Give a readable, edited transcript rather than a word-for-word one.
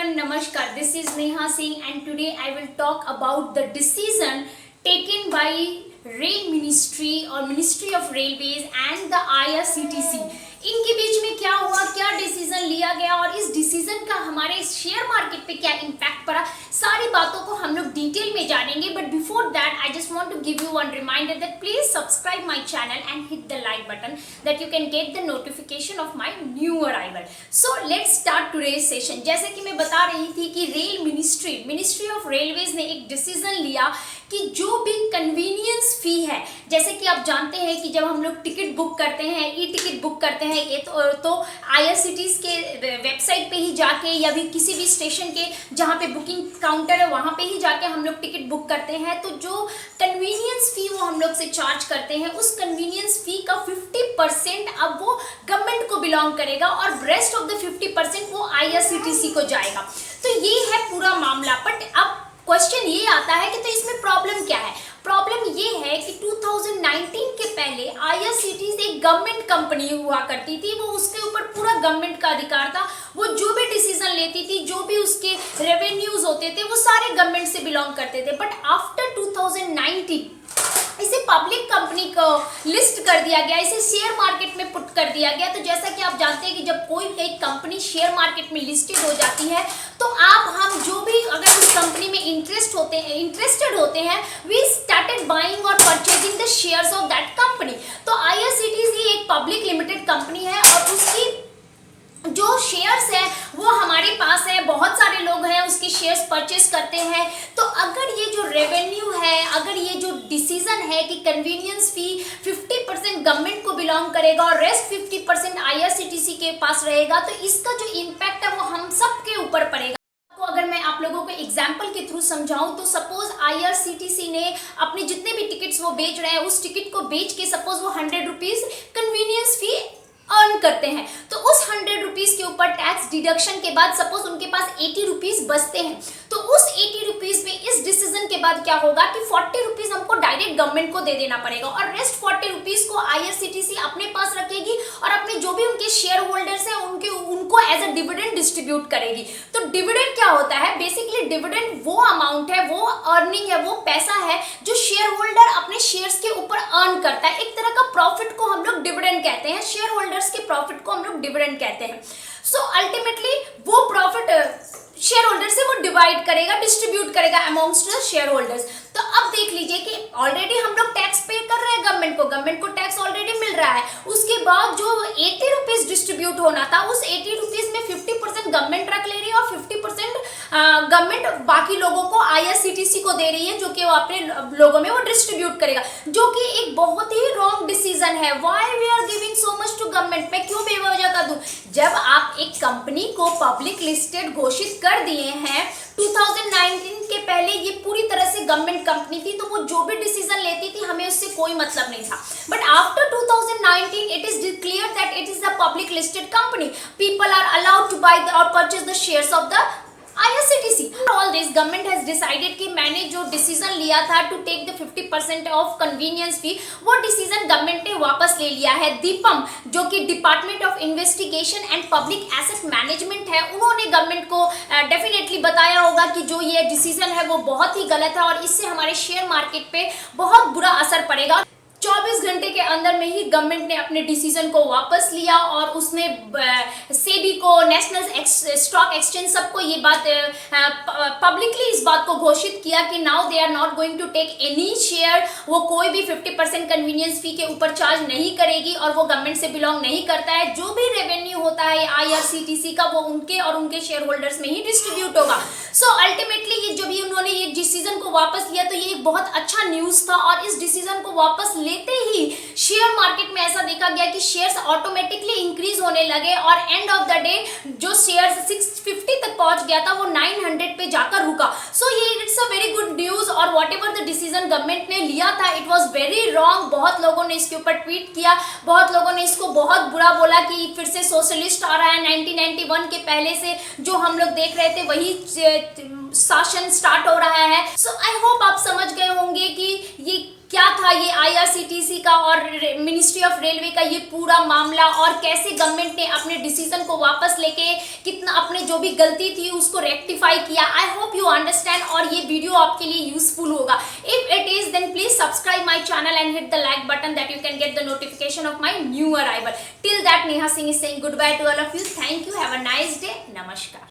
everyone, Namaskar. This is Neha Singh and today I will talk about the decision taken by Rail Ministry or Ministry of Railways and the IRCTC. इनके बीच में क्या हुआ, क्या decision लिया गया और इस डिसीजन का हमारे शेयर मार्केट पे क्या इम्पैक्ट पड़ा, सारी बातों को हम लोग डिटेल में जानेंगे. But before that I just want to give you one reminder that please subscribe my channel and hit the like button that you can get the notification of my new arrival. So let's start today's session. जैसे कि मैं बता रही थी कि ministry of railways ने एक decision लिया कि जो भी कन्वीनियंस फी है, जैसे कि आप जानते हैं कि जब हम लोग टिकट बुक करते हैं, ई टिकट बुक करते हैं, ये तो आईआरसीटीसी के वेबसाइट पे ही जाके या भी किसी भी स्टेशन के जहाँ पे बुकिंग काउंटर है वहाँ पे ही जाके हम लोग टिकट बुक करते हैं. तो जो कन्वीनियंस फी वो हम लोग से चार्ज करते हैं, उस कन्वीनियंस फी का 50% अब वो गवर्नमेंट को बिलोंग करेगा और रेस्ट ऑफ द 50% वो आईआरसीटीसी को जाएगा. तो ये है पूरा मामला. बट अब क्वेश्चन ये आता है कि तो इसमें प्रॉब्लम क्या है. प्रॉब्लम ये है कि 2019 के पहले आईआरसीटीसी एक गवर्नमेंट कंपनी हुआ करती थी. वो उसके ऊपर पूरा गवर्नमेंट का अधिकार था. वो जो भी डिसीजन लेती थी, जो भी उसके रेवेन्यूज होते थे, वो सारे गवर्नमेंट से बिलोंग करते थे. बट आफ्टर 2019 इसे पब्लिक कंपनी को लिस्ट कर दिया गया, इसे शेयर मार्केट में पुट कर दिया गया. तो जैसा कि आप जानते हैं कि जब कोई एक कंपनी शेयर मार्केट में लिस्टेड हो जाती है तो हम जो भी अगर उस कंपनी में इंटरेस्टेड होते हैं, वी स्टार्टेड बाइंग और purchasing the shares of that company. तो आईआरसीटीसी एक पब्लिक लिमिटेड कंपनी है और उसकी जो शेयर्स है वो हमारे पास है, बहुत सारे लोग हैं उसके शेयर्स परचेस करते हैं. तो अगर ये जो रेवेन्यू है, अगर ये जो डिसीजन है कि कन्वीनियंस फी 50% गवर्नमेंट को बिलोंग करेगा और रेस्ट 50% आईआरसीटीसी के पास रहेगा, तो इसका जो इम्पैक्ट है वो हम सब के ऊपर पड़ेगा. अगर मैं आप लोगों को एग्जाम्पल के थ्रू समझाऊं तो सपोज आईआरसीटीसी ने अपने जितने भी टिकट्स वो बेच रहे हैं, उस टिकट को बेच के सपोज वो 100 रुपीज कन्वीनियंस फी अर्न करते हैं. तो उस 100 रुपीज के ऊपर टैक्स डिडक्शन के बाद सपोज उनके पास 80 रुपीज बचते हैं. तो उस 80 रुपीज में इस डिसीजन के बाद क्या होगा कि 40 रुपीज हमको डायरेक्ट गवर्नमेंट को दे देना पड़ेगा और रेस्ट 40 रुपीज को आईआरसीटीसी अपने पास रखेगी और अपने जो भी उनके शेयर होल्डर्स हैं उनको एज अ डिविडेंड डिस्ट्रीब्यूट करेगी. तो डिविडेंड क्या होता है? बेसिकली डिविडेंड वो अमाउंट है, वो अर्निंग है, वो पैसा है जो शेयर होल्डर अपने शेयर्स के ऊपर अर्न करता है. एक तरह का प्रॉफिट को हम लोग डिविडेंड कहते हैं, शेयर होल्डर्स के प्रॉफिट को हम लोग डिविडेंड कहते हैं. सो अल्टीमेटली वो प्रॉफिट शेयर होल्डर से वो डिवाइड करेगा, डिस्ट्रीब्यूट करेगा अमॉन्ग्स्ट द शेयर होल्डर्स. तो अब देख लीजिए कि ऑलरेडी हम लोग टैक्स पे कर रहे हैं गवर्नमेंट को टैक्स ऑलरेडी मिल रहा है. उसके बाद जो 80 रुपीज डिस्ट्रीब्यूट होना था, उस 80 रुपीज में 50% गवर्नमेंट रख ले रही है और 50% गवर्नमेंट बाकी लोगों को आईआरसीटीसी को दे रही है, जो कि वो अपने लोगों में वो डिस्ट्रीब्यूट करेगा, जो कि एक बहुत ही रॉन्ग डिसीजन है. Why we are giving so much to government? मैं क्यों बेवजह का दूं? जब आप एक कंपनी को पब्लिक लिस्टेड घोषित कर दिए हैं 2019 के पहले, ये पूरी तरह से गवर्नमेंट कंपनी थी, तो वो जो भी डिसीजन लेती थी हमें उससे कोई मतलब नहीं था. But after 2019 it is declared that it is a public listed company. People are allowed to buy और purchase the shares of the IRCTC. All this government has decided कि मैंने जो डिसीजन लिया था to take the 50% of convenience fee, वो decision government ने वापस ले लिया है. दीपम जो कि department of investigation and public asset management है, उन्होंने गवर्नमेंट को डेफिनेटली बताया होगा कि जो ये डिसीजन है वो बहुत ही गलत है और इससे हमारे शेयर मार्केट पे बहुत बुरा असर पड़ेगा. 24 घंटे के अंदर में ही गवर्नमेंट ने अपने डिसीजन को वापस लिया और उसने सेबी को, नेशनल स्टॉक एक्सचेंज, सबको ये बात पब्लिकली इस बात को घोषित किया कि now they are not going to take any share. वो कोई भी 50% कन्वीनियंस फी के ऊपर चार्ज नहीं करेगी और वो गवर्नमेंट से बिलोंग नहीं करता है. जो भी रेवेन्यू होता है आईआरसीटीसी का वो उनके और उनके शेयर होल्डर्स में ही डिस्ट्रीब्यूट होगा. सो अल्टीमेटली ये जो भी उन्होंने ये डिसीजन को वापस लिया तो ये एक बहुत अच्छा न्यूज था. और इस डिसीजन को वापस लेते ही शेयर मार्केट में ऐसा देखा गया कि शेयर्स ऑटोमेटिकली इंक्रीज होने लगे और एंड ऑफ द डे जो शेयर्स 650 तक पहुंच गया था वो 900 पे जाकर रुका. सो ये it's a very good news. और whatever the decision government ने लिया था इट वॉज वेरी रॉन्ग. बहुत लोगों ने इसके ऊपर ट्वीट किया, बहुत लोगों ने इसको बहुत बुरा बोला कि फिर से सोशलिस्ट आ रहा है. 1991 के पहले से जो हम लोग देख रहे थे वही शासन स्टार्ट हो रहा है. सो आई होप आप समझ गए होंगे कि ये क्या था ये IRCTC का और मिनिस्ट्री ऑफ रेलवे का ये पूरा मामला, और कैसे गवर्नमेंट ने अपने डिसीजन को वापस लेके कितना अपने जो भी गलती थी उसको रेक्टिफाई किया। आई होप यू अंडरस्टैंड और ये वीडियो आपके लिए यूजफुल होगा। If it is then please subscribe my channel and hit the like button that you can get the notification of my new arrival. Till that, Neha Singh is saying goodbye to all of you. Thank you. Have a nice day. Namaskar.